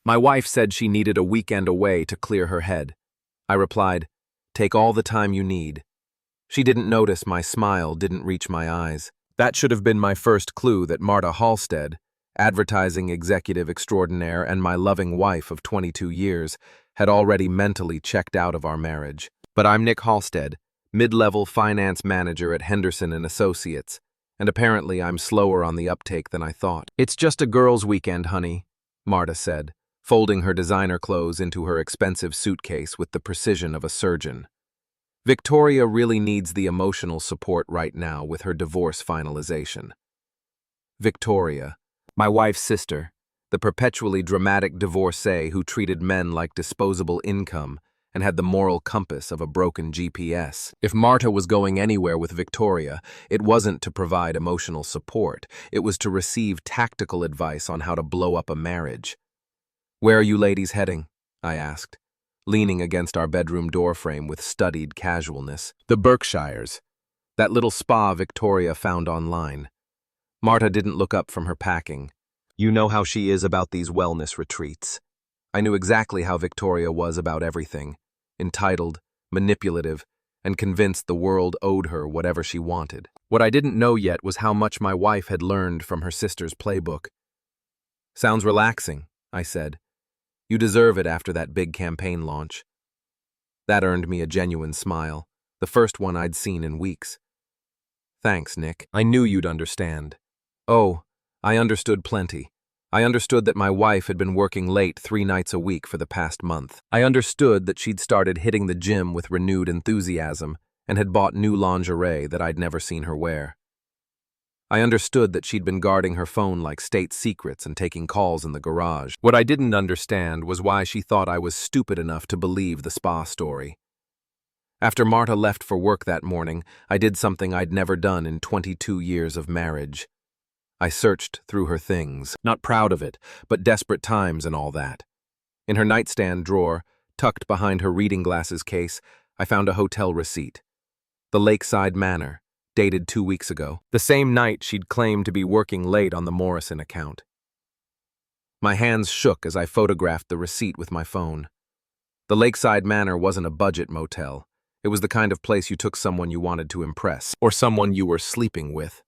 My wife said she needed a weekend away to clear her head. I replied, "Take all the time you need." She didn't notice my smile didn't reach my eyes. That should have been my first clue that Marta Halstead, advertising executive extraordinaire and my loving wife of 22 years, had already mentally checked out of our marriage. But I'm Nick Halstead, mid-level finance manager at Henderson & Associates, and apparently I'm slower on the uptake than I thought. "It's just a girls' weekend, honey," Marta said, folding her designer clothes into her expensive suitcase with the precision of a surgeon. "Victoria really needs the emotional support right now with her divorce finalization." Victoria, my wife's sister, the perpetually dramatic divorcee who treated men like disposable income and had the moral compass of a broken GPS. If Marta was going anywhere with Victoria, it wasn't to provide emotional support, it was to receive tactical advice on how to blow up a marriage. "Where are you ladies heading?" I asked, leaning against our bedroom doorframe with studied casualness. "The Berkshires, that little spa Victoria found online." Marta didn't look up from her packing. You know how she is about these wellness retreats. I knew exactly how Victoria was about everything, entitled, manipulative, and convinced the world owed her whatever she wanted. What I didn't know yet was how much my wife had learned from her sister's playbook. "Sounds relaxing," I said. "You deserve it after that big campaign launch." That earned me a genuine smile, the first one I'd seen in weeks. "Thanks, Nick. I knew you'd understand." Oh, I understood plenty. I understood that my wife had been working late 3 nights a week for the past month. I understood that she'd started hitting the gym with renewed enthusiasm and had bought new lingerie that I'd never seen her wear. I understood that she'd been guarding her phone like state secrets and taking calls in the garage. What I didn't understand was why she thought I was stupid enough to believe the spa story. After Marta left for work that morning, I did something I'd never done in 22 years of marriage. I searched through her things, not proud of it, but desperate times and all that. In her nightstand drawer, tucked behind her reading glasses case, I found a hotel receipt. The Lakeside Manor, dated 2 weeks ago, the same night she'd claimed to be working late on the Morrison account. My hands shook as I photographed the receipt with my phone. The Lakeside Manor wasn't a budget motel. It was the kind of place you took someone you wanted to impress, or someone you were sleeping with.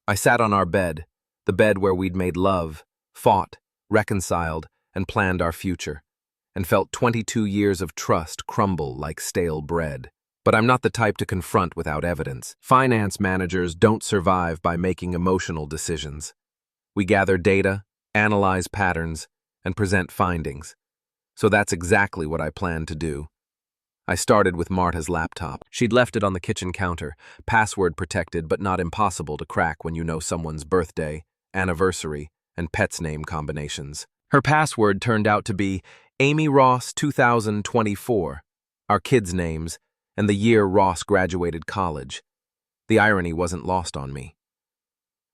I sat on our bed, the bed where we'd made love, fought, reconciled, and planned our future, and felt 22 years of trust crumble like stale bread. But I'm not the type to confront without evidence. Finance managers don't survive by making emotional decisions. We gather data, analyze patterns, and present findings. So that's exactly what I planned to do. I started with Marta's laptop. She'd left it on the kitchen counter, password protected but not impossible to crack when you know someone's birthday, anniversary, and pet's name combinations. Her password turned out to be Amy Ross 2024, our kids' names, and the year Ross graduated college. The irony wasn't lost on me.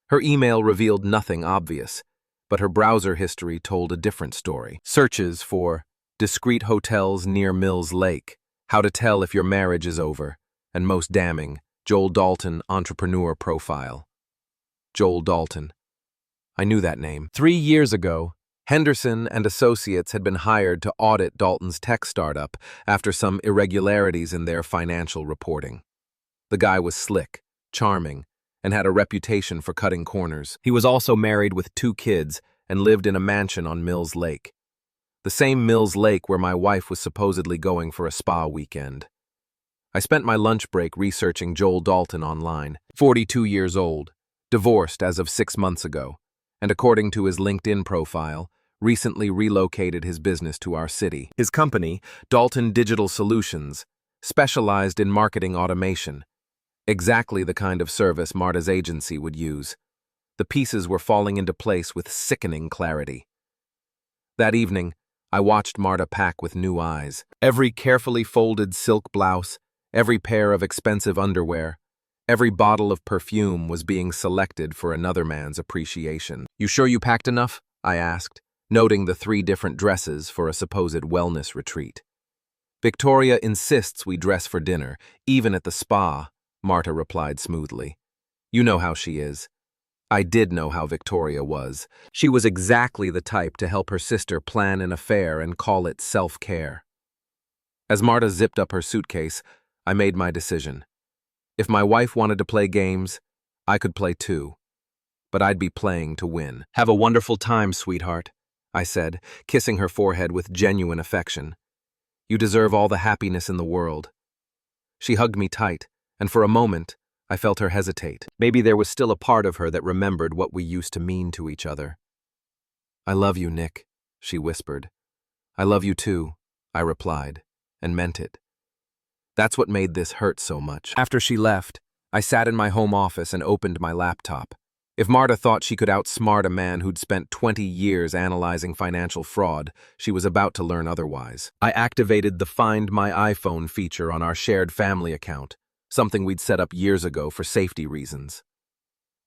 Her email revealed nothing obvious, but her browser history told a different story. Searches for discreet hotels near Mills Lake, how to tell if your marriage is over, and most damning, Joel Dalton entrepreneur profile. Joel Dalton. I knew that name. 3 years ago, Henderson & Associates had been hired to audit Dalton's tech startup after some irregularities in their financial reporting. The guy was slick, charming, and had a reputation for cutting corners. He was also married with 2 kids and lived in a mansion on Mills Lake. The same Mills Lake where my wife was supposedly going for a spa weekend. I spent my lunch break researching Joel Dalton online, 42 years old, divorced as of 6 months ago, and according to his LinkedIn profile, recently relocated his business to our city. His company, Dalton Digital Solutions, specialized in marketing automation, exactly the kind of service Marta's agency would use. The pieces were falling into place with sickening clarity. That evening, I watched Marta pack with new eyes. Every carefully folded silk blouse, every pair of expensive underwear, every bottle of perfume was being selected for another man's appreciation. "You sure you packed enough?" I asked, noting the 3 different dresses for a supposed wellness retreat. "Victoria insists we dress for dinner, even at the spa," Marta replied smoothly. "You know how she is. I did know how Victoria was. She was exactly the type to help her sister plan an affair and call it self-care. As Marta zipped up her suitcase, I made my decision. If my wife wanted to play games, I could play too. But I'd be playing to win. "Have a wonderful time, sweetheart," I said, kissing her forehead with genuine affection. "You deserve all the happiness in the world." She hugged me tight, and for a moment, I felt her hesitate. Maybe there was still a part of her that remembered what we used to mean to each other. "I love you, Nick," she whispered. "I love you too," I replied, and meant it. That's what made this hurt so much. After she left, I sat in my home office and opened my laptop. If Marta thought she could outsmart a man who'd spent 20 years analyzing financial fraud, she was about to learn otherwise. I activated the Find My iPhone feature on our shared family account, something we'd set up years ago for safety reasons.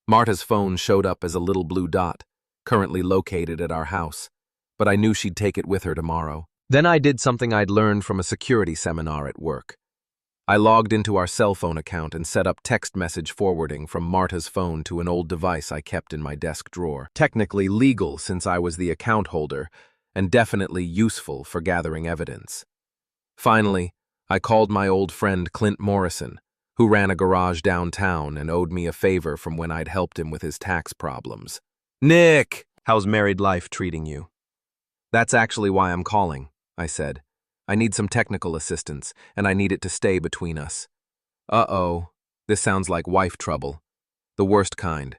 Marta's phone showed up as a little blue dot, currently located at our house, but I knew she'd take it with her tomorrow. Then I did something I'd learned from a security seminar at work. I logged into our cell phone account and set up text message forwarding from Marta's phone to an old device I kept in my desk drawer. Technically legal since I was the account holder, and definitely useful for gathering evidence. Finally, I called my old friend Clint Morrison, who ran a garage downtown and owed me a favor from when I'd helped him with his tax problems. "Nick, how's married life treating you?" "That's actually why I'm calling," I said. "I need some technical assistance, and I need it to stay between us." "Uh-oh, this sounds like wife trouble. The worst kind.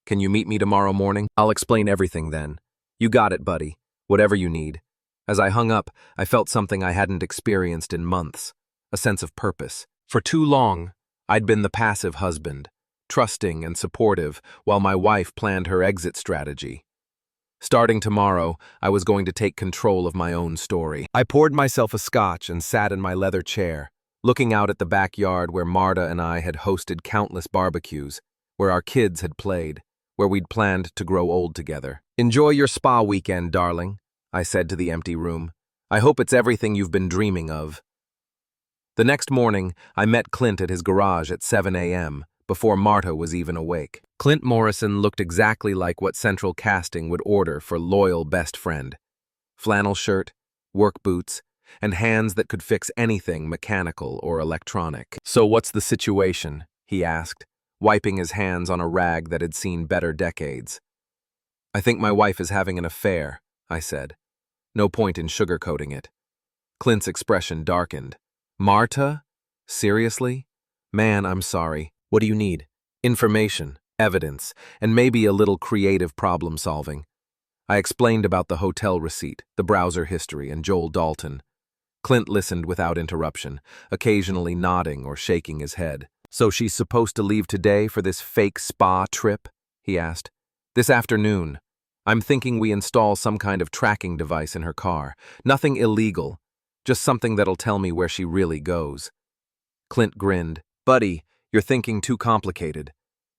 Can you meet me tomorrow morning? I'll explain everything then. You got it, buddy. Whatever you need." As I hung up, I felt something I hadn't experienced in months, a sense of purpose. For too long, I'd been the passive husband, trusting and supportive, while my wife planned her exit strategy. Starting tomorrow, I was going to take control of my own story. I poured myself a scotch and sat in my leather chair, looking out at the backyard where Marta and I had hosted countless barbecues, where our kids had played, where we'd planned to grow old together. "Enjoy your spa weekend, darling," I said to the empty room. "I hope it's everything you've been dreaming of." The next morning, I met Clint at his garage at 7 a.m., before Marta was even awake. Clint Morrison looked exactly like what Central Casting would order for loyal best friend. Flannel shirt, work boots, and hands that could fix anything mechanical or electronic. "So what's the situation?" he asked, wiping his hands on a rag that had seen better decades. "I think my wife is having an affair," I said. No point in sugarcoating it. Clint's expression darkened. "Marta? Seriously? Man, I'm sorry. What do you need?" "Information, evidence, and maybe a little creative problem-solving." I explained about the hotel receipt, the browser history, and Joel Dalton. Clint listened without interruption, occasionally nodding or shaking his head. "So she's supposed to leave today for this fake spa trip?" he asked. "This afternoon. I'm thinking we install some kind of tracking device in her car. Nothing illegal, just something that'll tell me where she really goes." Clint grinned. "Buddy, you're thinking too complicated.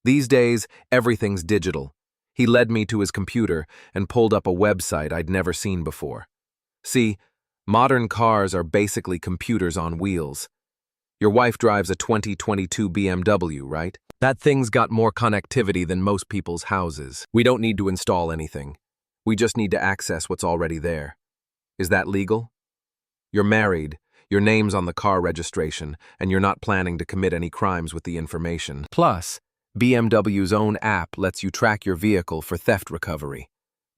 These days, everything's digital." He led me to his computer and pulled up a website I'd never seen before. "See, modern cars are basically computers on wheels. Your wife drives a 2022 BMW, right? That thing's got more connectivity than most people's houses. We don't need to install anything. We just need to access what's already there. Is that legal? You're married. Your name's on the car registration, and you're not planning to commit any crimes with the information. Plus, BMW's own app lets you track your vehicle for theft recovery.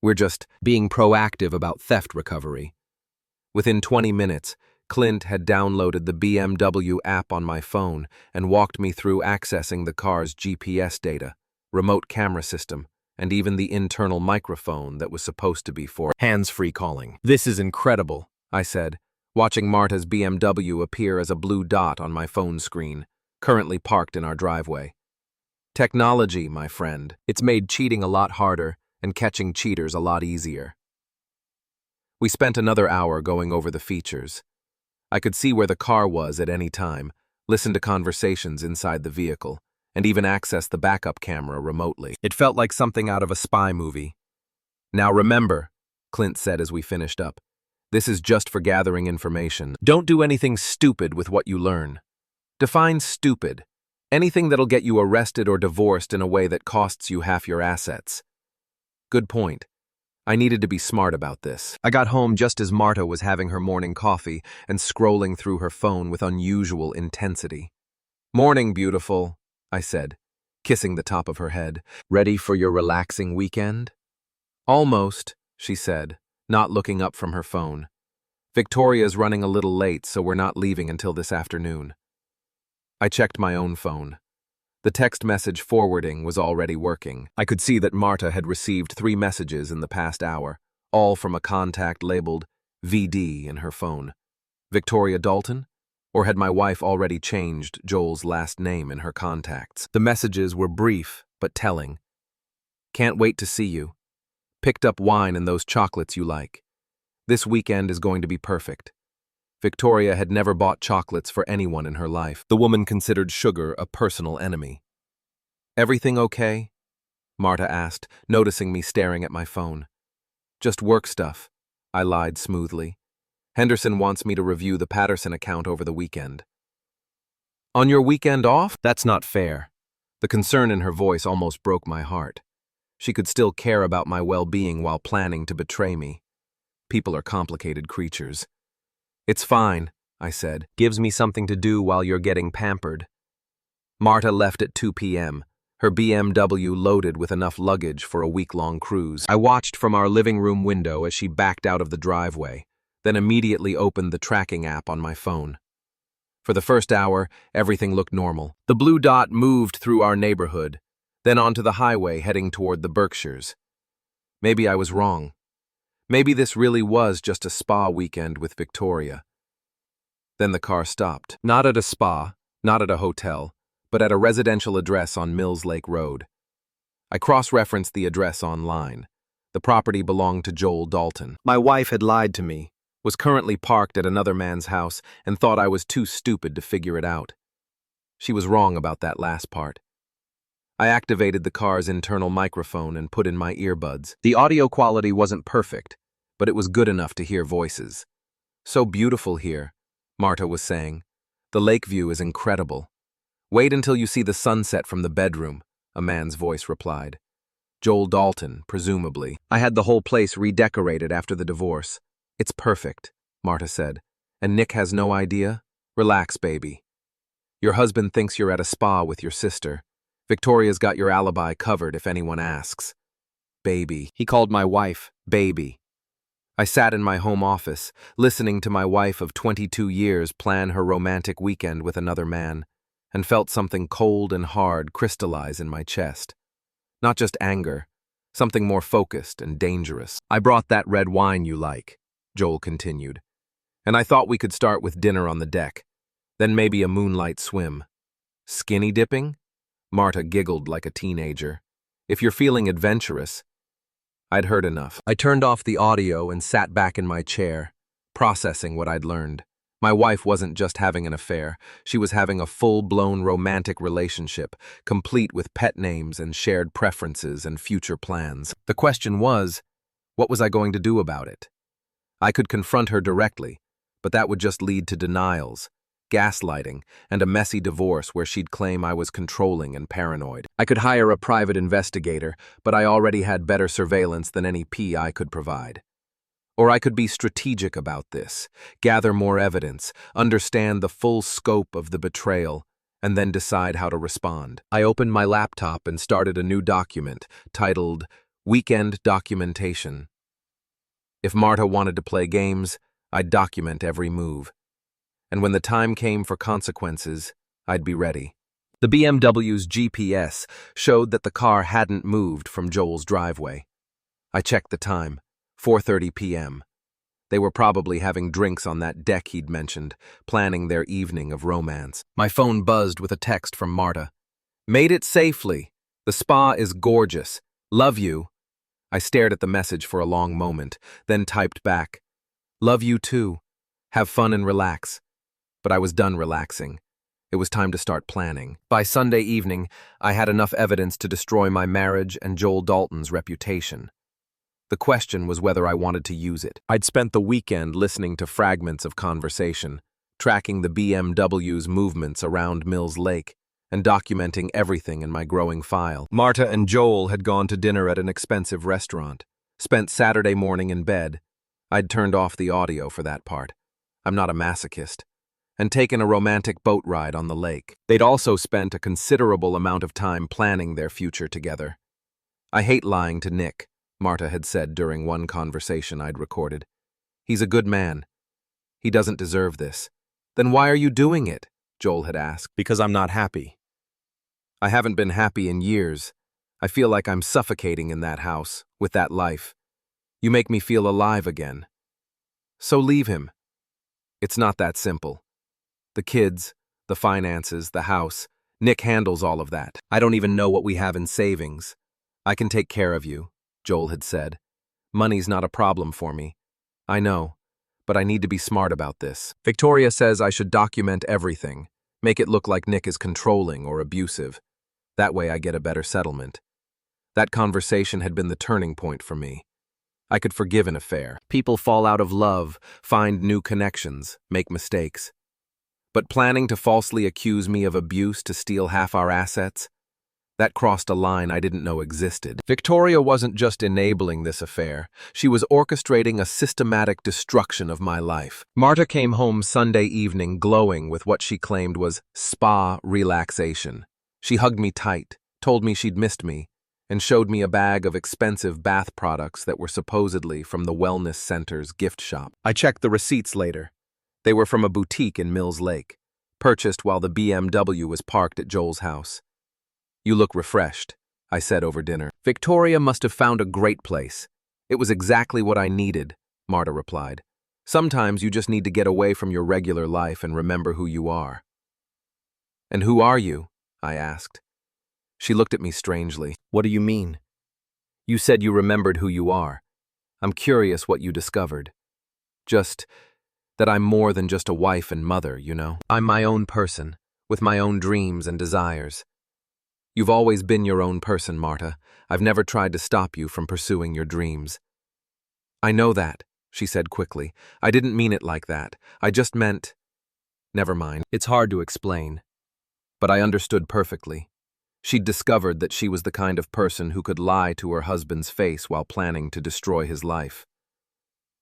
We're just being proactive about theft recovery." Within 20 minutes, Clint had downloaded the BMW app on my phone and walked me through accessing the car's GPS data, remote camera system, and even the internal microphone that was supposed to be for hands-free calling. "This is incredible," I said, watching Marta's BMW appear as a blue dot on my phone screen, currently parked in our driveway. "Technology, my friend. It's made cheating a lot harder and catching cheaters a lot easier." We spent another hour going over the features. I could see where the car was at any time, listen to conversations inside the vehicle, and even access the backup camera remotely. It felt like something out of a spy movie. "Now remember," Clint said as we finished up, "this is just for gathering information. Don't do anything stupid with what you learn." Define stupid. Anything that'll get you arrested or divorced in a way that costs you half your assets. Good point. I needed to be smart about this. I got home just as Marta was having her morning coffee and scrolling through her phone with unusual intensity. "Morning, beautiful," I said, kissing the top of her head. "Ready for your relaxing weekend?" "Almost," she said, not looking up from her phone. "Victoria's running a little late, so we're not leaving until this afternoon." I checked my own phone. The text message forwarding was already working. I could see that Marta had received 3 messages in the past hour, all from a contact labeled VD in her phone. Victoria Dalton? Or had my wife already changed Joel's last name in her contacts? The messages were brief, but telling. "Can't wait to see you. Picked up wine and those chocolates you like. This weekend is going to be perfect." Victoria had never bought chocolates for anyone in her life. The woman considered sugar a personal enemy. "Everything okay?" Marta asked, noticing me staring at my phone. "Just work stuff," I lied smoothly. "Henderson wants me to review the Patterson account over the weekend." "On your weekend off? That's not fair." The concern in her voice almost broke my heart. She could still care about my well-being while planning to betray me. People are complicated creatures. "It's fine," I said. "Gives me something to do while you're getting pampered." Marta left at 2 p.m., her BMW loaded with enough luggage for a week-long cruise. I watched from our living room window as she backed out of the driveway, then immediately opened the tracking app on my phone. For the first hour, everything looked normal. The blue dot moved through our neighborhood, then onto the highway heading toward the Berkshires. Maybe I was wrong. Maybe this really was just a spa weekend with Victoria. Then the car stopped. Not at a spa, not at a hotel, but at a residential address on Mills Lake Road. I cross-referenced the address online. The property belonged to Joel Dalton. My wife had lied to me, was currently parked at another man's house, and thought I was too stupid to figure it out. She was wrong about that last part. I activated the car's internal microphone and put in my earbuds. The audio quality wasn't perfect, but it was good enough to hear voices. "So beautiful here," Marta was saying. "The lake view is incredible." "Wait until you see the sunset from the bedroom," a man's voice replied. Joel Dalton, presumably. "I had the whole place redecorated after the divorce." "It's perfect," Marta said. "And Nick has no idea? Relax, baby. Your husband thinks you're at a spa with your sister. Victoria's got your alibi covered if anyone asks." "Baby." He called my wife baby. I sat in my home office, listening to my wife of 22 years plan her romantic weekend with another man, and felt something cold and hard crystallize in my chest. Not just anger, something more focused and dangerous. "I brought that red wine you like," Joel continued. "And I thought we could start with dinner on the deck, then maybe a moonlight swim." "Skinny dipping?" Marta giggled like a teenager. "If you're feeling adventurous." I'd heard enough. I turned off the audio and sat back in my chair, processing what I'd learned. My wife wasn't just having an affair, she was having a full-blown romantic relationship, complete with pet names and shared preferences and future plans. The question was, what was I going to do about it? I could confront her directly, but that would just lead to denials, gaslighting, and a messy divorce where she'd claim I was controlling and paranoid. I could hire a private investigator, but I already had better surveillance than any PI could provide. Or I could be strategic about this, gather more evidence, understand the full scope of the betrayal, and then decide how to respond. I opened my laptop and started a new document titled Weekend Documentation. If Marta wanted to play games, I'd document every move. And when the time came for consequences, I'd be ready. The BMW's GPS showed that the car hadn't moved from Joel's driveway. I checked the time, 4:30 p.m. They were probably having drinks on that deck he'd mentioned, planning their evening of romance. My phone buzzed with a text from Marta. "Made it safely. The spa is gorgeous. Love you." I stared at the message for a long moment, then typed back, "Love you too. Have fun and relax." But I was done relaxing. It was time to start planning. By Sunday evening, I had enough evidence to destroy my marriage and Joel Dalton's reputation. The question was whether I wanted to use it. I'd spent the weekend listening to fragments of conversation, tracking the BMW's movements around Mills Lake, and documenting everything in my growing file. Marta and Joel had gone to dinner at an expensive restaurant, spent Saturday morning in bed. I'd turned off the audio for that part. I'm not a masochist. And taken a romantic boat ride on the lake. They'd also spent a considerable amount of time planning their future together. I hate lying to Nick, Marta had said during one conversation I'd recorded. He's a good man. He doesn't deserve this. Then why are you doing it? Joel had asked. Because I'm not happy. I haven't been happy in years. I feel like I'm suffocating in that house, with that life. You make me feel alive again. So leave him. It's not that simple. The kids, the finances, the house, Nick handles all of that. I don't even know what we have in savings. I can take care of you, Joel had said. Money's not a problem for me. I know, but I need to be smart about this. Victoria says I should document everything, make it look like Nick is controlling or abusive. That way I get a better settlement. That conversation had been the turning point for me. I could forgive an affair. People fall out of love, find new connections, make mistakes. But planning to falsely accuse me of abuse to steal half our assets? That crossed a line I didn't know existed. Victoria wasn't just enabling this affair. She was orchestrating a systematic destruction of my life. Marta came home Sunday evening glowing with what she claimed was spa relaxation. She hugged me tight, told me she'd missed me, and showed me a bag of expensive bath products that were supposedly from the wellness center's gift shop. I checked the receipts later. They were from a boutique in Mills Lake, purchased while the BMW was parked at Joel's house. You look refreshed, I said over dinner. Victoria must have found a great place. It was exactly what I needed, Marta replied. Sometimes you just need to get away from your regular life and remember who you are. And who are you? I asked. She looked at me strangely. What do you mean? You said you remembered who you are. I'm curious what you discovered. Just that I'm more than just a wife and mother, you know. I'm my own person, with my own dreams and desires. You've always been your own person, Marta. I've never tried to stop you from pursuing your dreams. I know that, she said quickly. I didn't mean it like that. I just meant... Never mind. It's hard to explain. But I understood perfectly. She'd discovered that she was the kind of person who could lie to her husband's face while planning to destroy his life.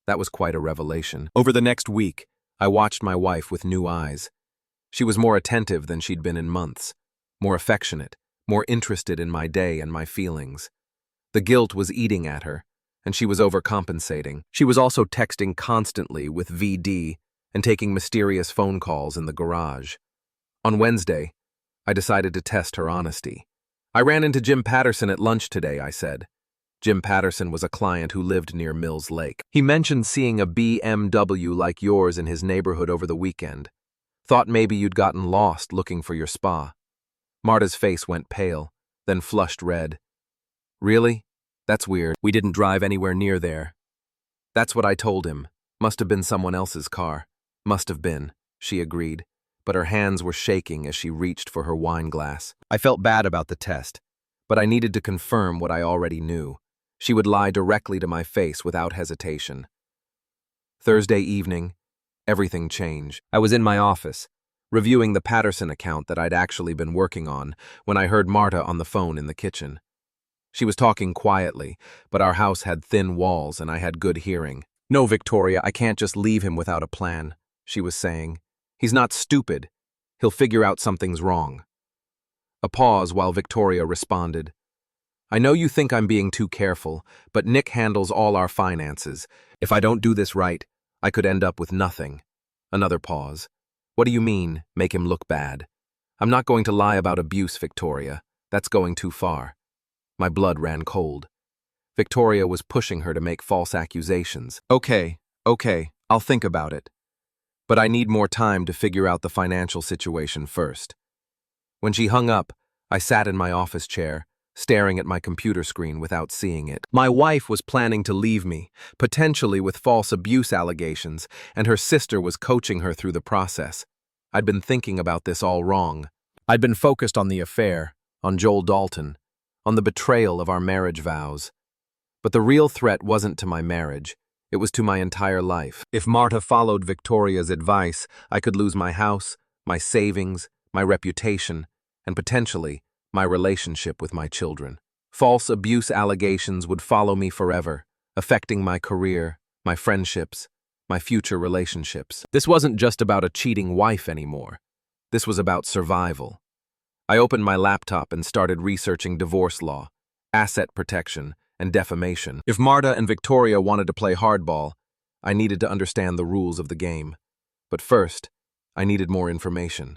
That was quite a revelation. Over the next week, I watched my wife with new eyes. She was more attentive than she'd been in months, more affectionate, more interested in my day and my feelings. The guilt was eating at her, and she was overcompensating. She was also texting constantly with VD and taking mysterious phone calls in the garage. On Wednesday, I decided to test her honesty. I ran into Jim Patterson at lunch today, I said. Jim Patterson was a client who lived near Mills Lake. He mentioned seeing a BMW like yours in his neighborhood over the weekend. Thought maybe you'd gotten lost looking for your spa. Marta's face went pale, then flushed red. Really? That's weird. We didn't drive anywhere near there. That's what I told him. Must have been someone else's car. Must have been, she agreed, but her hands were shaking as she reached for her wine glass. I felt bad about the test, but I needed to confirm what I already knew. She would lie directly to my face without hesitation. Thursday evening, everything changed. I was in my office, reviewing the Patterson account that I'd actually been working on, when I heard Marta on the phone in the kitchen. She was talking quietly, but our house had thin walls and I had good hearing. No, Victoria, I can't just leave him without a plan, she was saying. He's not stupid. He'll figure out something's wrong. A pause while Victoria responded. I know you think I'm being too careful, but Nick handles all our finances. If I don't do this right, I could end up with nothing. Another pause. What do you mean, make him look bad? I'm not going to lie about abuse, Victoria. That's going too far. My blood ran cold. Victoria was pushing her to make false accusations. Okay, I'll think about it. But I need more time to figure out the financial situation first. When she hung up, I sat in my office chair, staring at my computer screen without seeing it. My wife was planning to leave me, potentially with false abuse allegations, and her sister was coaching her through the process. I'd been thinking about this all wrong. I'd been focused on the affair, on Joel Dalton, on the betrayal of our marriage vows. But the real threat wasn't to my marriage. It was to my entire life. If Marta followed Victoria's advice, I could lose my house, my savings, my reputation, and potentially my relationship with my children. False abuse allegations would follow me forever, affecting my career, my friendships, my future relationships. This wasn't just about a cheating wife anymore. This was about survival. I opened my laptop and started researching divorce law, asset protection, and defamation. If Marta and Victoria wanted to play hardball, I needed to understand the rules of the game. But first, I needed more information.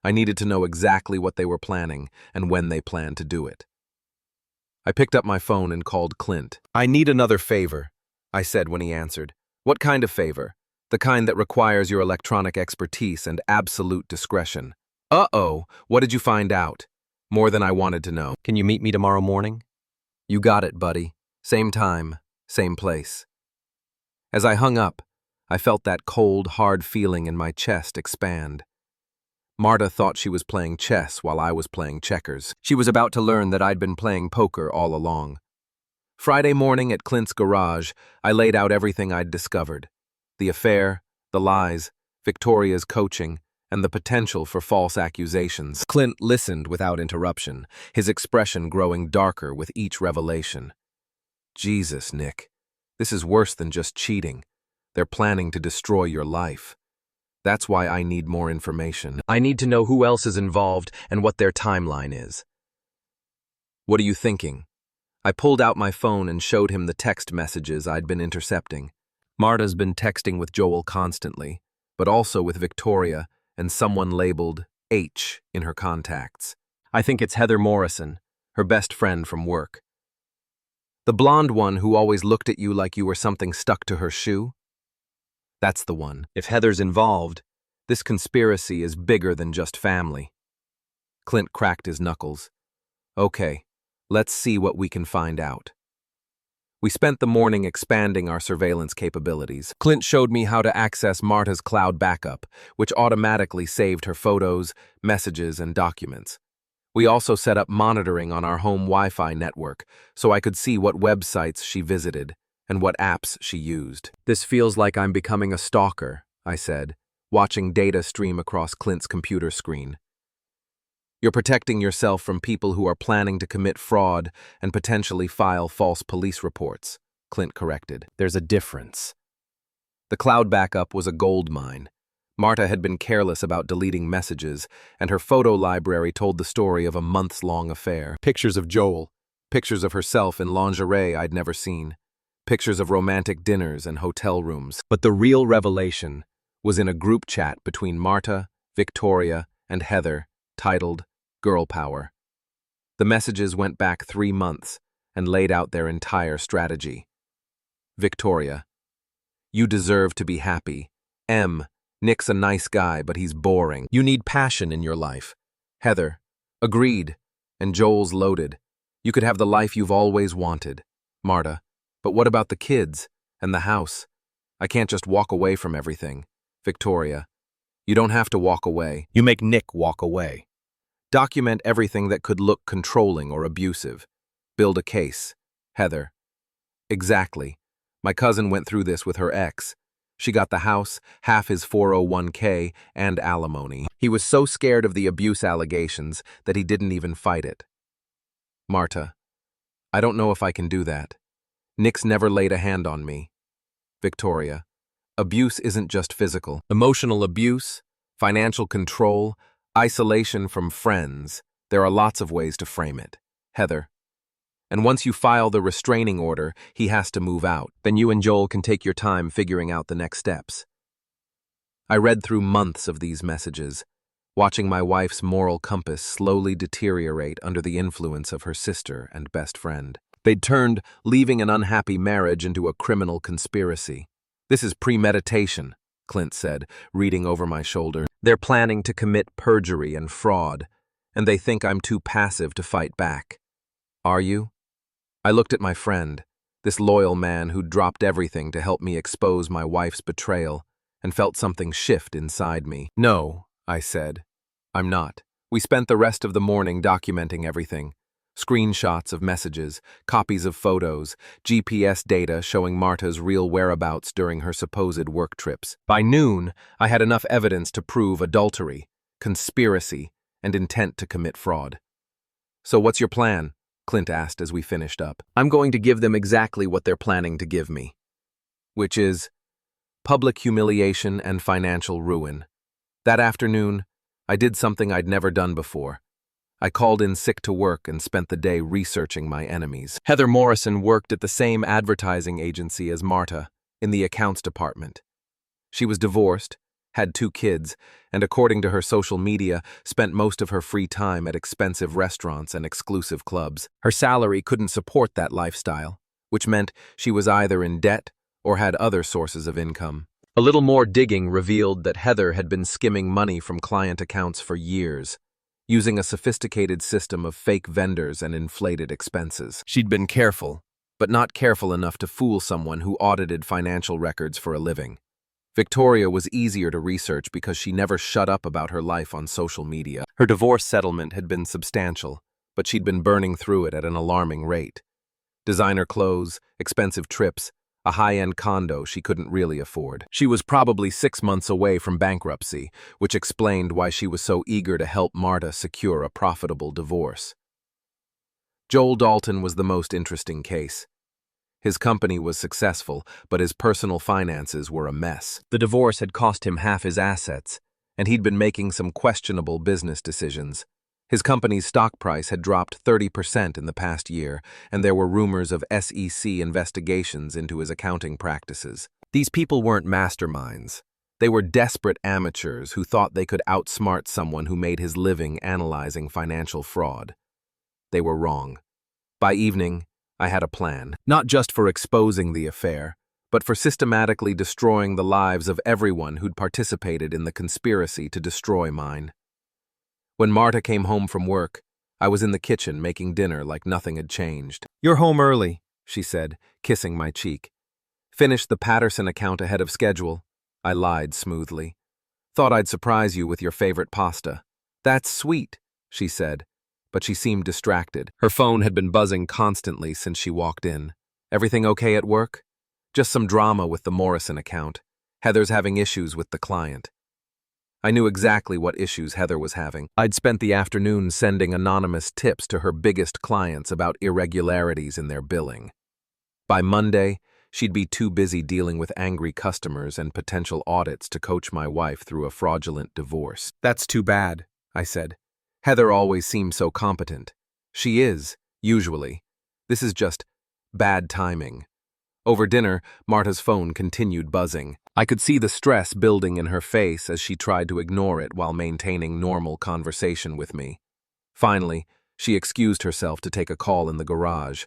I needed to know exactly what they were planning and when they planned to do it. I picked up my phone and called Clint. "I need another favor," I said when he answered. "What kind of favor?" "The kind that requires your electronic expertise and absolute discretion." "Uh-oh, what did you find out?" "More than I wanted to know." "Can you meet me tomorrow morning?" "You got it, buddy. Same time, same place." As I hung up, I felt that cold, hard feeling in my chest expand. Marta thought she was playing chess while I was playing checkers. She was about to learn that I'd been playing poker all along. Friday morning at Clint's garage, I laid out everything I'd discovered. The affair, the lies, Victoria's coaching, and the potential for false accusations. Clint listened without interruption, his expression growing darker with each revelation. "Jesus, Nick, this is worse than just cheating. They're planning to destroy your life. That's why I need more information. I need to know who else is involved and what their timeline is." "What are you thinking?" I pulled out my phone and showed him the text messages I'd been intercepting. Marta's been texting with Joel constantly, but also with Victoria and someone labeled H in her contacts. I think it's Heather Morrison, her best friend from work. "The blonde one who always looked at you like you were something stuck to her shoe?" "That's the one. If Heather's involved, this conspiracy is bigger than just family." Clint cracked his knuckles. "Okay, let's see what we can find out." We spent the morning expanding our surveillance capabilities. Clint showed me how to access Marta's cloud backup, which automatically saved her photos, messages, and documents. We also set up monitoring on our home Wi-Fi network, so I could see what websites she visited and what apps she used. "This feels like I'm becoming a stalker," I said, watching data stream across Clint's computer screen. "You're protecting yourself from people who are planning to commit fraud and potentially file false police reports," Clint corrected. "There's a difference." The cloud backup was a gold mine. Marta had been careless about deleting messages, and her photo library told the story of a months-long affair. Pictures of Joel, pictures of herself in lingerie I'd never seen, pictures of romantic dinners and hotel rooms. But the real revelation was in a group chat between Marta, Victoria, and Heather, titled Girl Power. The messages went back 3 months and laid out their entire strategy. Victoria: "You deserve to be happy. Nick's a nice guy, but he's boring. You need passion in your life." Heather: "Agreed. And Joel's loaded. You could have the life you've always wanted." Marta: "But what about the kids and the house? I can't just walk away from everything." Victoria: "You don't have to walk away. You make Nick walk away. Document everything that could look controlling or abusive. Build a case." Heather: "Exactly. My cousin went through this with her ex. She got the house, half his 401k, and alimony. He was so scared of the abuse allegations that he didn't even fight it." Marta: "I don't know if I can do that. Nick's never laid a hand on me." Victoria: "Abuse isn't just physical. Emotional abuse, financial control, isolation from friends. There are lots of ways to frame it." Heather: "And once you file the restraining order, he has to move out. Then you and Joel can take your time figuring out the next steps." I read through months of these messages, watching my wife's moral compass slowly deteriorate under the influence of her sister and best friend. They'd turned leaving an unhappy marriage into a criminal conspiracy. "This is premeditation," Clint said, reading over my shoulder. "They're planning to commit perjury and fraud, and they think I'm too passive to fight back." "Are you?" I looked at my friend, this loyal man who'd dropped everything to help me expose my wife's betrayal, and felt something shift inside me. "No," I said. "I'm not." We spent the rest of the morning documenting everything. Screenshots of messages, copies of photos, GPS data showing Marta's real whereabouts during her supposed work trips. By noon, I had enough evidence to prove adultery, conspiracy, and intent to commit fraud. "So what's your plan?" Clint asked as we finished up. "I'm going to give them exactly what they're planning to give me, which is public humiliation and financial ruin." That afternoon, I did something I'd never done before. I called in sick to work and spent the day researching my enemies. Heather Morrison worked at the same advertising agency as Marta, in the accounts department. She was divorced, had 2 kids, and according to her social media, spent most of her free time at expensive restaurants and exclusive clubs. Her salary couldn't support that lifestyle, which meant she was either in debt or had other sources of income. A little more digging revealed that Heather had been skimming money from client accounts for years, using a sophisticated system of fake vendors and inflated expenses. She'd been careful, but not careful enough to fool someone who audited financial records for a living. Victoria was easier to research because she never shut up about her life on social media. Her divorce settlement had been substantial, but she'd been burning through it at an alarming rate. Designer clothes, expensive trips, a high-end condo she couldn't really afford. She was probably 6 months away from bankruptcy, which explained why she was so eager to help Marta secure a profitable divorce. Joel Dalton was the most interesting case. His company was successful, but his personal finances were a mess. The divorce had cost him half his assets, and he'd been making some questionable business decisions. His company's stock price had dropped 30% in the past year, and there were rumors of SEC investigations into his accounting practices. These people weren't masterminds. They were desperate amateurs who thought they could outsmart someone who made his living analyzing financial fraud. They were wrong. By evening, I had a plan, not just for exposing the affair, but for systematically destroying the lives of everyone who'd participated in the conspiracy to destroy mine. When Marta came home from work, I was in the kitchen making dinner like nothing had changed. "You're home early," she said, kissing my cheek. "Finished the Patterson account ahead of schedule." I lied smoothly. "Thought I'd surprise you with your favorite pasta." "That's sweet," she said, but she seemed distracted. Her phone had been buzzing constantly since she walked in. "Everything okay at work?" "Just some drama with the Morrison account. Heather's having issues with the client." I knew exactly what issues Heather was having. I'd spent the afternoon sending anonymous tips to her biggest clients about irregularities in their billing. By Monday, she'd be too busy dealing with angry customers and potential audits to coach my wife through a fraudulent divorce. "That's too bad," I said. "Heather always seems so competent." "She is, usually. This is just bad timing." Over dinner, Marta's phone continued buzzing. I could see the stress building in her face as she tried to ignore it while maintaining normal conversation with me. Finally, she excused herself to take a call in the garage.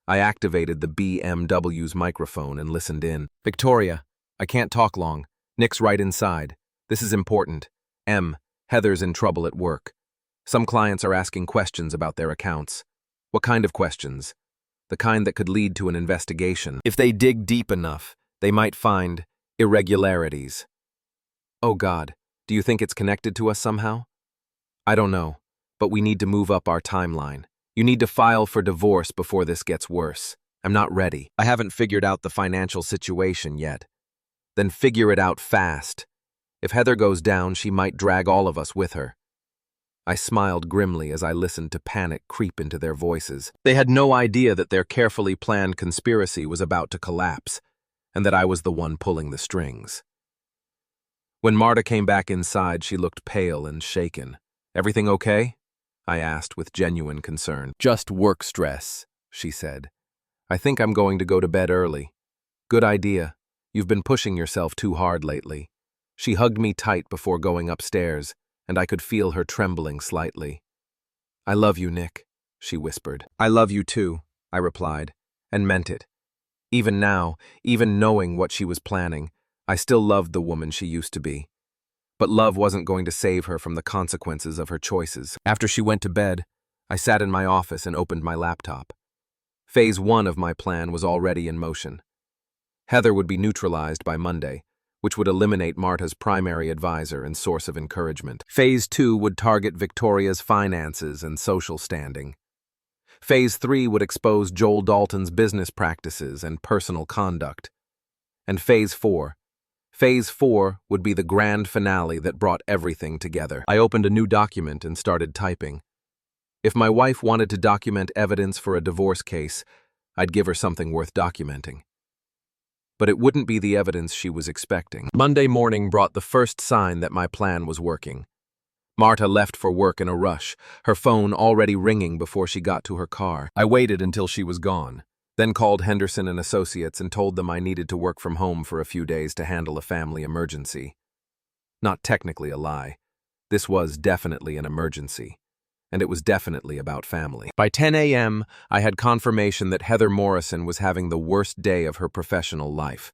I activated the BMW's microphone and listened in. "Victoria, I can't talk long. Nick's right inside. This is important. Heather's in trouble at work. Some clients are asking questions about their accounts." "What kind of questions?" "The kind that could lead to an investigation. If they dig deep enough, they might find irregularities." "Oh God, do you think it's connected to us somehow?" "I don't know, but we need to move up our timeline. You need to file for divorce before this gets worse. I'm not ready. I haven't figured out the financial situation yet." "Then figure it out fast. If Heather goes down, she might drag all of us with her." I smiled grimly as I listened to panic creep into their voices. They had no idea that their carefully planned conspiracy was about to collapse, and that I was the one pulling the strings. When Marta came back inside, she looked pale and shaken. "Everything okay?" I asked with genuine concern. "Just work stress," she said. "I think I'm going to go to bed early." "Good idea. You've been pushing yourself too hard lately." She hugged me tight before going upstairs, and I could feel her trembling slightly. "I love you, Nick," she whispered. "I love you too," I replied, and meant it. Even now, even knowing what she was planning, I still loved the woman she used to be. But love wasn't going to save her from the consequences of her choices. After she went to bed, I sat in my office and opened my laptop. Phase 1 of my plan was already in motion. Heather would be neutralized by Monday, which would eliminate Marta's primary advisor and source of encouragement. Phase 2 would target Victoria's finances and social standing. Phase 3 would expose Joel Dalton's business practices and personal conduct. And Phase 4, Phase 4 would be the grand finale that brought everything together. I opened a new document and started typing. If my wife wanted to document evidence for a divorce case, I'd give her something worth documenting. But it wouldn't be the evidence she was expecting. Monday morning brought the first sign that my plan was working. Marta left for work in a rush, her phone already ringing before she got to her car. I waited until she was gone, then called Henderson and Associates and told them I needed to work from home for a few days to handle a family emergency. Not technically a lie. This was definitely an emergency. And it was definitely about family. By 10 a.m., I had confirmation that Heather Morrison was having the worst day of her professional life.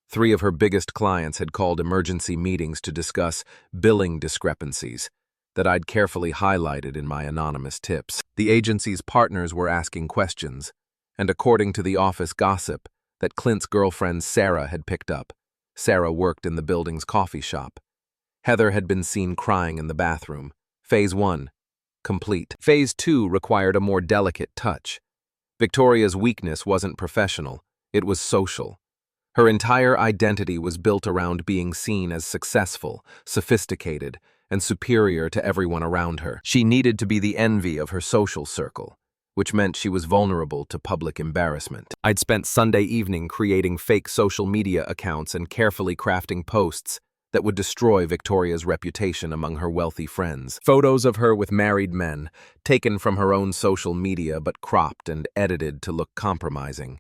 3 of her biggest clients had called emergency meetings to discuss billing discrepancies that I'd carefully highlighted in my anonymous tips. The agency's partners were asking questions, and according to the office gossip that Clint's girlfriend Sarah had picked up, Sarah worked in the building's coffee shop. Heather had been seen crying in the bathroom. Phase 1. Complete. Phase 2 required a more delicate touch. Victoria's weakness wasn't professional, it was social. Her entire identity was built around being seen as successful, sophisticated, and superior to everyone around her. She needed to be the envy of her social circle, which meant she was vulnerable to public embarrassment. I'd spent Sunday evening creating fake social media accounts and carefully crafting posts that would destroy Victoria's reputation among her wealthy friends. Photos of her with married men, taken from her own social media but cropped and edited to look compromising.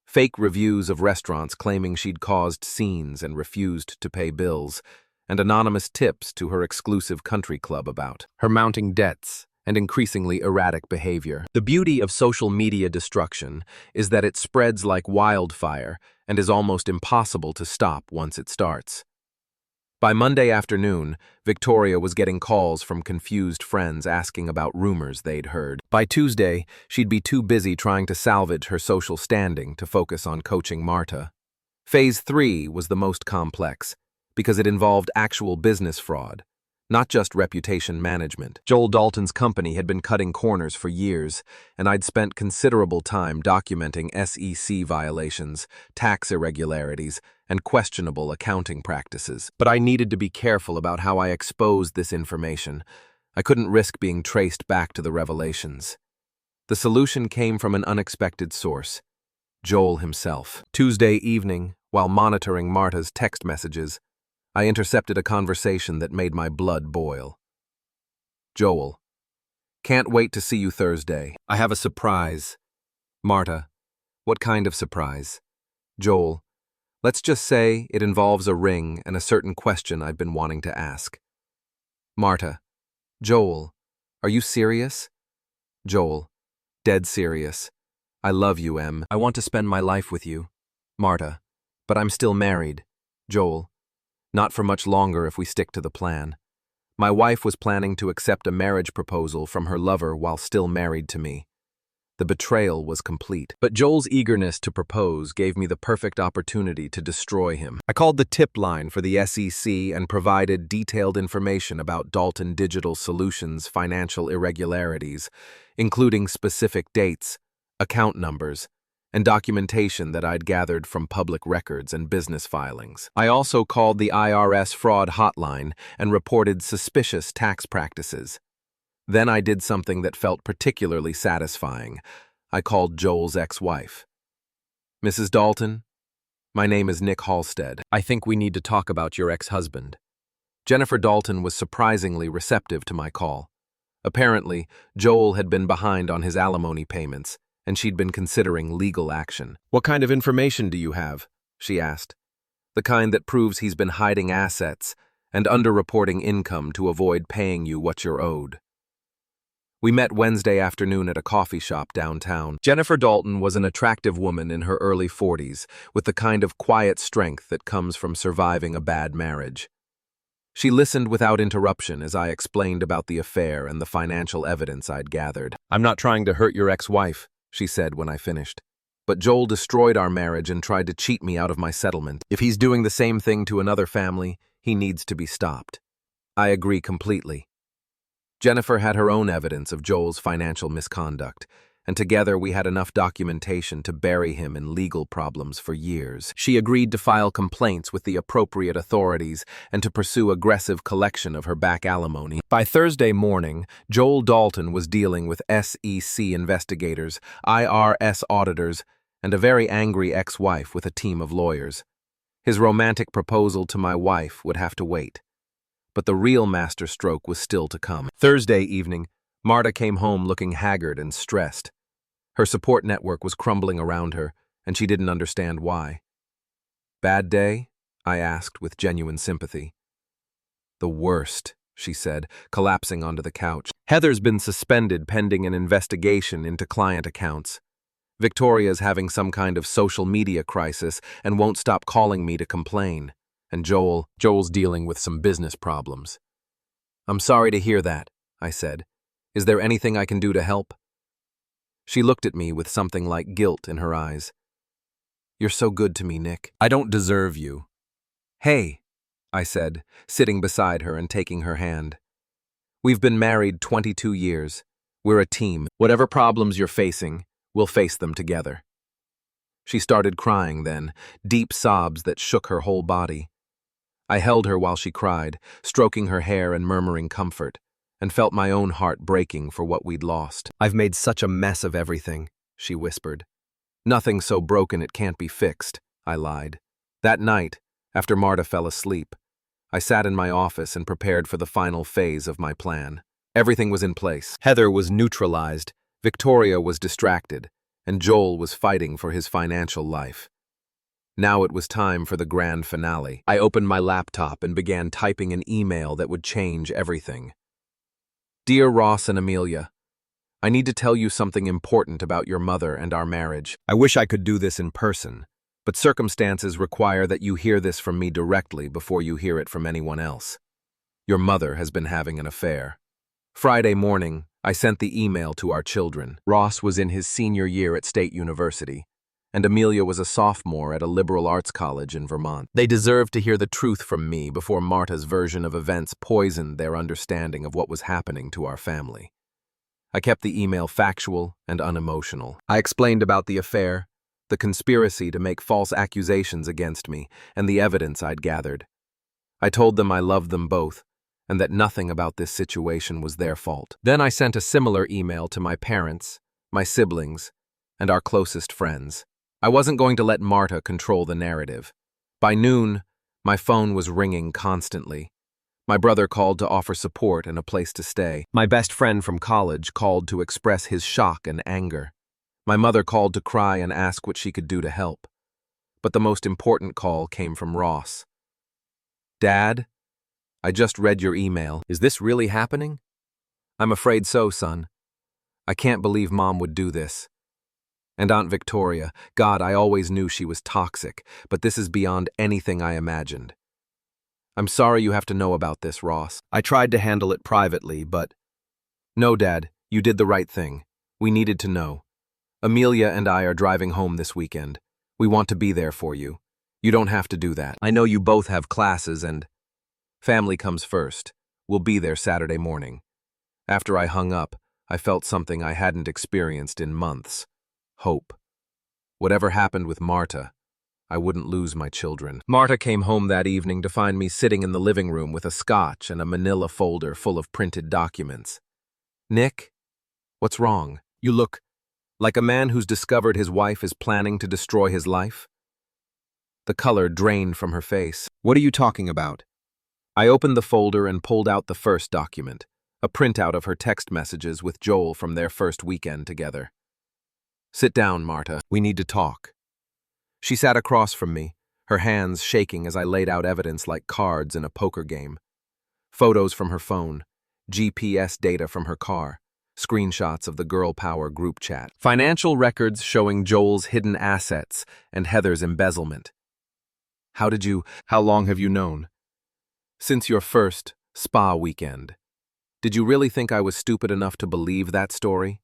Fake reviews of restaurants claiming she'd caused scenes and refused to pay bills, and anonymous tips to her exclusive country club about her mounting debts and increasingly erratic behavior. The beauty of social media destruction is that it spreads like wildfire and is almost impossible to stop once it starts. By Monday afternoon, Victoria was getting calls from confused friends asking about rumors they'd heard. By Tuesday, she'd be too busy trying to salvage her social standing to focus on coaching Marta. Phase 3 was the most complex, because it involved actual business fraud, not just reputation management. Joel Dalton's company had been cutting corners for years, and I'd spent considerable time documenting SEC violations, tax irregularities, and questionable accounting practices. But I needed to be careful about how I exposed this information. I couldn't risk being traced back to the revelations. The solution came from an unexpected source: Joel himself. Tuesday evening, while monitoring Marta's text messages, I intercepted a conversation that made my blood boil. Joel: can't wait to see you Thursday. I have a surprise. Marta: what kind of surprise? Joel: let's just say it involves a ring and a certain question I've been wanting to ask. Marta: Joel, are you serious? Joel: dead serious. I love you, Em. I want to spend my life with you. Marta: but I'm still married. Joel: not for much longer if we stick to the plan. My wife was planning to accept a marriage proposal from her lover while still married to me. The betrayal was complete. But Joel's eagerness to propose gave me the perfect opportunity to destroy him. I called the tip line for the SEC and provided detailed information about Dalton Digital Solutions' financial irregularities, including specific dates, account numbers, and documentation that I'd gathered from public records and business filings. I also called the IRS fraud hotline and reported suspicious tax practices. Then I did something that felt particularly satisfying. I called Joel's ex-wife. Mrs. Dalton, my name is Nick Halstead. I think we need to talk about your ex-husband. Jennifer Dalton was surprisingly receptive to my call. Apparently, Joel had been behind on his alimony payments, and she'd been considering legal action. What kind of information do you have? She asked. The kind that proves he's been hiding assets and underreporting income to avoid paying you what you're owed. We met Wednesday afternoon at a coffee shop downtown. Jennifer Dalton was an attractive woman in her early 40s, with the kind of quiet strength that comes from surviving a bad marriage. She listened without interruption as I explained about the affair and the financial evidence I'd gathered. I'm not trying to hurt your ex-wife, she said when I finished. But Joel destroyed our marriage and tried to cheat me out of my settlement. If he's doing the same thing to another family, he needs to be stopped. I agree completely. Jennifer had her own evidence of Joel's financial misconduct, and together we had enough documentation to bury him in legal problems for years. She agreed to file complaints with the appropriate authorities and to pursue aggressive collection of her back alimony. By Thursday morning, Joel Dalton was dealing with SEC investigators, IRS auditors, and a very angry ex-wife with a team of lawyers. His romantic proposal to my wife would have to wait. But the real masterstroke was still to come. Thursday evening, Marta came home looking haggard and stressed. Her support network was crumbling around her, and she didn't understand why. "Bad day?" I asked with genuine sympathy. "The worst," she said, collapsing onto the couch. "Heather's been suspended pending an investigation into client accounts. Victoria's having some kind of social media crisis and won't stop calling me to complain. And Joel's dealing with some business problems." "I'm sorry to hear that," I said. "Is there anything I can do to help?" She looked at me with something like guilt in her eyes. "You're so good to me, Nick. I don't deserve you." "Hey," I said, sitting beside her and taking her hand. "We've been married 22 years. We're a team. Whatever problems you're facing, we'll face them together." She started crying then, deep sobs that shook her whole body. I held her while she cried, stroking her hair and murmuring comfort, and felt my own heart breaking for what we'd lost. "I've made such a mess of everything," she whispered. "Nothing so broken it can't be fixed," I lied. That night, after Marta fell asleep, I sat in my office and prepared for the final phase of my plan. Everything was in place. Heather was neutralized, Victoria was distracted, and Joel was fighting for his financial life. Now it was time for the grand finale. I opened my laptop and began typing an email that would change everything. "Dear Ross and Amelia, I need to tell you something important about your mother and our marriage. I wish I could do this in person, but circumstances require that you hear this from me directly before you hear it from anyone else. Your mother has been having an affair." Friday morning, I sent the email to our children. Ross was in his senior year at State University, and Amelia was a sophomore at a liberal arts college in Vermont. They deserved to hear the truth from me before Marta's version of events poisoned their understanding of what was happening to our family. I kept the email factual and unemotional. I explained about the affair, the conspiracy to make false accusations against me, and the evidence I'd gathered. I told them I loved them both, and that nothing about this situation was their fault. Then I sent a similar email to my parents, my siblings, and our closest friends. I wasn't going to let Marta control the narrative. By noon, my phone was ringing constantly. My brother called to offer support and a place to stay. My best friend from college called to express his shock and anger. My mother called to cry and ask what she could do to help. But the most important call came from Ross. "Dad, I just read your email. Is this really happening?" "I'm afraid so, son. I can't believe Mom would do this. And Aunt Victoria, God, I always knew she was toxic, but this is beyond anything I imagined. I'm sorry you have to know about this, Ross. I tried to handle it privately, but..." "No, Dad, you did the right thing. We needed to know. Amelia and I are driving home this weekend. We want to be there for you. You don't have to do that. I know you both have classes and... Family comes first. We'll be there Saturday morning." After I hung up, I felt something I hadn't experienced in months. Hope. Whatever happened with Marta, I wouldn't lose my children. Marta came home that evening to find me sitting in the living room with a scotch and a manila folder full of printed documents. "Nick, what's wrong? You look like a man who's discovered his wife is planning to destroy his life." The color drained from her face. "What are you talking about?" I opened the folder and pulled out the first document, a printout of her text messages with Joel from their first weekend together. "Sit down, Marta. We need to talk." She sat across from me, her hands shaking as I laid out evidence like cards in a poker game. Photos from her phone, GPS data from her car, screenshots of the Girl Power group chat, financial records showing Joel's hidden assets and Heather's embezzlement. How long have you known?" "Since your first spa weekend. Did you really think I was stupid enough to believe that story?"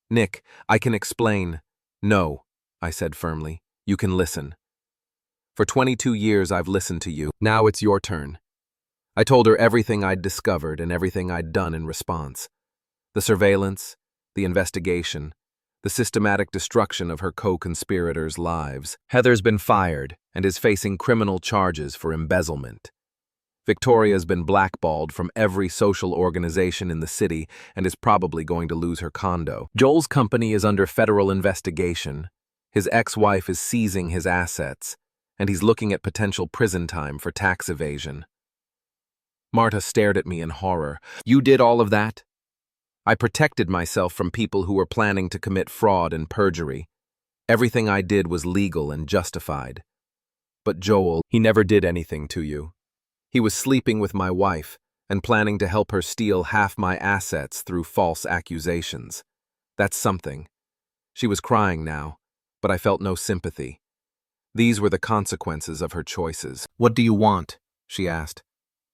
"Nick, I can explain." "No," I said firmly. "You can listen. For 22 years I've listened to you. Now it's your turn." I told her everything I'd discovered and everything I'd done in response. The surveillance, the investigation, the systematic destruction of her co-conspirators' lives. Heather's been fired and is facing criminal charges for embezzlement. Victoria's been blackballed from every social organization in the city and is probably going to lose her condo. Joel's company is under federal investigation. His ex-wife is seizing his assets, and he's looking at potential prison time for tax evasion. Marta stared at me in horror. "You did all of that?" "I protected myself from people who were planning to commit fraud and perjury. Everything I did was legal and justified. But Joel, he never did anything to you. He was sleeping with my wife and planning to help her steal half my assets through false accusations. That's something." She was crying now, but I felt no sympathy. These were the consequences of her choices. "What do you want?" she asked.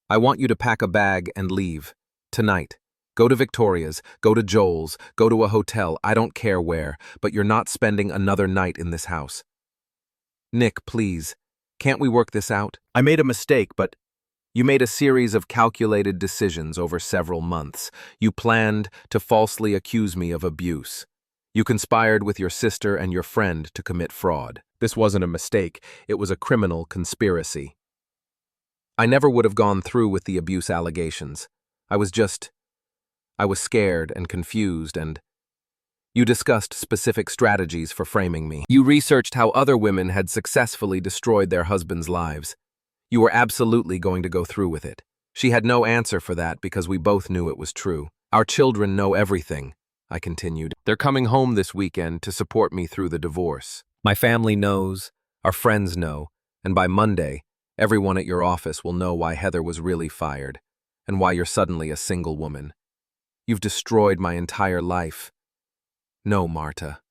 "I want you to pack a bag and leave. Tonight. Go to Victoria's, go to Joel's, go to a hotel, I don't care where, but you're not spending another night in this house." "Nick, please. Can't we work this out? I made a mistake, but you made a series of calculated decisions over several months. You planned to falsely accuse me of abuse. You conspired with your sister and your friend to commit fraud. This wasn't a mistake, it was a criminal conspiracy. I never would have gone through with the abuse allegations. I was scared and confused, and you discussed specific strategies for framing me. You researched how other women had successfully destroyed their husbands' lives. You were absolutely going to go through with it. She had no answer for that because we both knew it was true. Our children know everything," I continued. "They're coming home this weekend to support me through the divorce. My family knows, our friends know, and by Monday, everyone at your office will know why Heather was really fired, and why you're suddenly a single woman. You've destroyed my entire life." "No, Marta.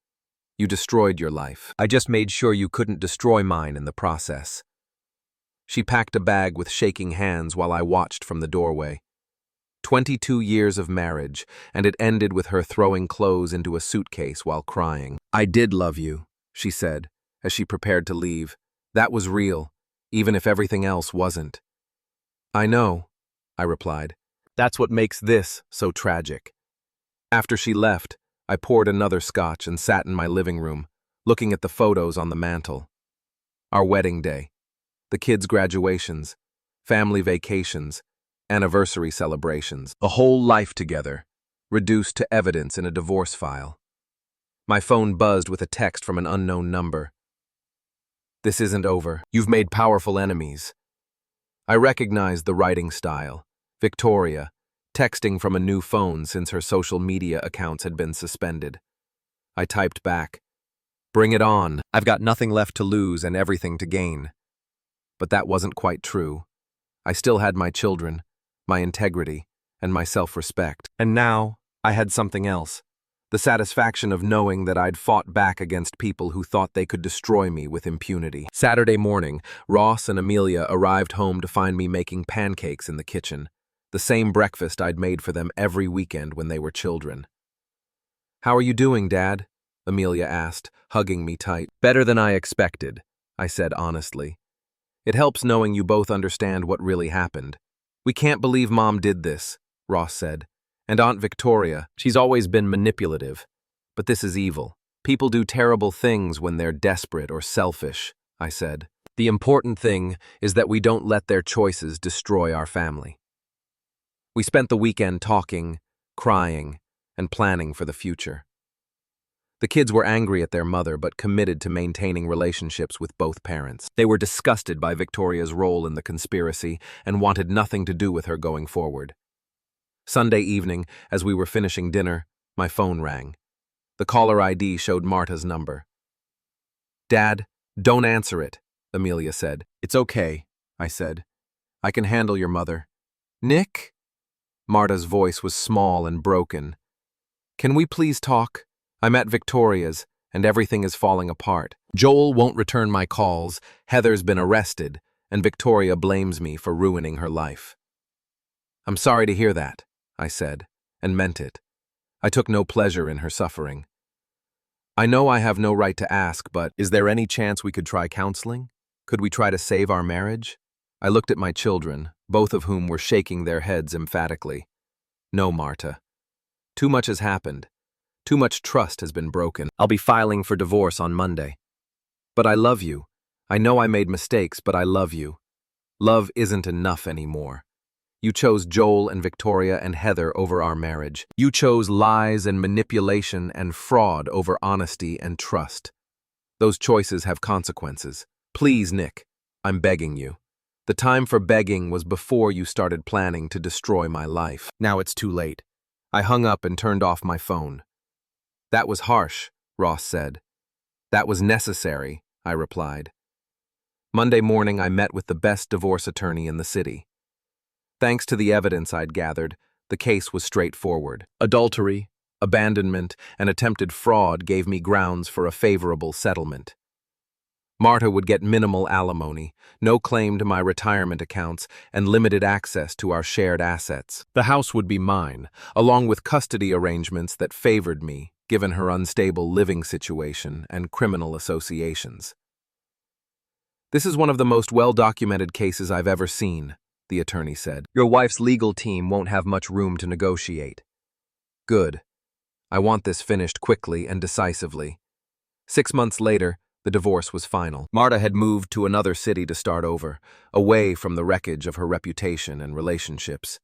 You destroyed your life. I just made sure you couldn't destroy mine in the process." She packed a bag with shaking hands while I watched from the doorway. 22 years of marriage, and it ended with her throwing clothes into a suitcase while crying. "I did love you," she said, as she prepared to leave. "That was real, even if everything else wasn't." "I know," I replied. "That's what makes this so tragic." After she left, I poured another scotch and sat in my living room, looking at the photos on the mantel. Our wedding day, the kids' graduations, family vacations, anniversary celebrations, a whole life together, reduced to evidence in a divorce file. My phone buzzed with a text from an unknown number. "This isn't over. You've made powerful enemies." I recognized the writing style. Victoria, texting from a new phone since her social media accounts had been suspended. I typed back, "Bring it on. I've got nothing left to lose and everything to gain." But that wasn't quite true. I still had my children, my integrity, and my self-respect. And now, I had something else. The satisfaction of knowing that I'd fought back against people who thought they could destroy me with impunity. Saturday morning, Ross and Amelia arrived home to find me making pancakes in the kitchen, the same breakfast I'd made for them every weekend when they were children. "How are you doing, Dad?" Amelia asked, hugging me tight. "Better than I expected," I said honestly. "It helps knowing you both understand what really happened." "We can't believe Mom did this," Ross said. "And Aunt Victoria, she's always been manipulative. But this is evil. People do terrible things when they're desperate or selfish," I said. "The important thing is that we don't let their choices destroy our family." We spent the weekend talking, crying, and planning for the future. The kids were angry at their mother but committed to maintaining relationships with both parents. They were disgusted by Victoria's role in the conspiracy and wanted nothing to do with her going forward. Sunday evening, as we were finishing dinner, my phone rang. The caller ID showed Marta's number. "Dad, don't answer it," Amelia said. "It's okay," I said. "I can handle your mother." "Nick?" Marta's voice was small and broken. "Can we please talk? I'm at Victoria's, and everything is falling apart. Joel won't return my calls, Heather's been arrested, and Victoria blames me for ruining her life." "I'm sorry to hear that," I said, and meant it. I took no pleasure in her suffering. "I know I have no right to ask, but is there any chance we could try counseling? Could we try to save our marriage?" I looked at my children, both of whom were shaking their heads emphatically. "No, Marta. Too much has happened. Too much trust has been broken. I'll be filing for divorce on Monday. But I love you. I know I made mistakes, but I love you. Love isn't enough anymore. You chose Joel and Victoria and Heather over our marriage. You chose lies and manipulation and fraud over honesty and trust. Those choices have consequences. Please, Nick, I'm begging you. The time for begging was before you started planning to destroy my life. Now it's too late. I hung up and turned off my phone. That was harsh, Ross said. That was necessary, I replied. Monday morning, I met with the best divorce attorney in the city. Thanks to the evidence I'd gathered, the case was straightforward. Adultery, abandonment, and attempted fraud gave me grounds for a favorable settlement. Marta would get minimal alimony, no claim to my retirement accounts, and limited access to our shared assets. The house would be mine, along with custody arrangements that favored me, given her unstable living situation and criminal associations. This is one of the most well-documented cases I've ever seen, the attorney said. Your wife's legal team won't have much room to negotiate. Good. I want this finished quickly and decisively. 6 months later, the divorce was final. Marta had moved to another city to start over, away from the wreckage of her reputation and relationships.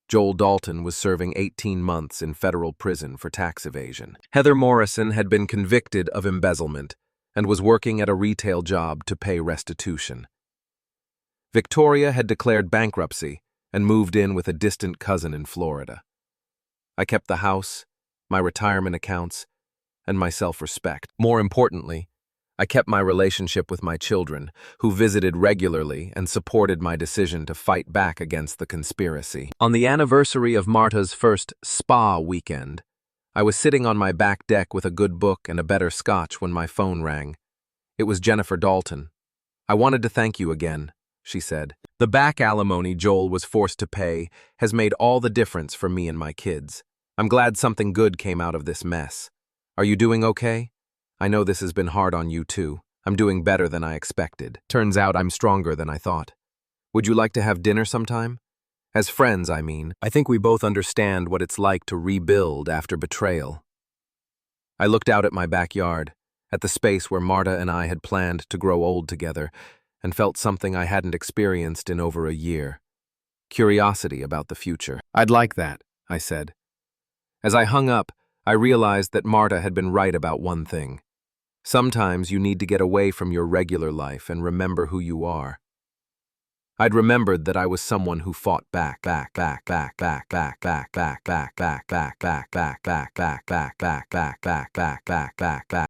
Joel Dalton was serving 18 months in federal prison for tax evasion. Heather Morrison had been convicted of embezzlement and was working at a retail job to pay restitution. Victoria had declared bankruptcy and moved in with a distant cousin in Florida. I kept the house, my retirement accounts, and my self-respect. More importantly, I kept my relationship with my children, who visited regularly and supported my decision to fight back against the conspiracy. On the anniversary of Marta's first spa weekend, I was sitting on my back deck with a good book and a better scotch when my phone rang. It was Jennifer Dalton. I wanted to thank you again, she said. The back alimony Joel was forced to pay has made all the difference for me and my kids. I'm glad something good came out of this mess. Are you doing okay? I know this has been hard on you too. I'm doing better than I expected. Turns out I'm stronger than I thought. Would you like to have dinner sometime? As friends, I mean. I think we both understand what it's like to rebuild after betrayal. I looked out at my backyard, at the space where Marta and I had planned to grow old together, and felt something I hadn't experienced in over a year. Curiosity about the future. I'd like that, I said. As I hung up, I realized that Marta had been right about one thing. Sometimes you need to get away from your regular life and remember who you are. I'd remembered that I was someone who fought back.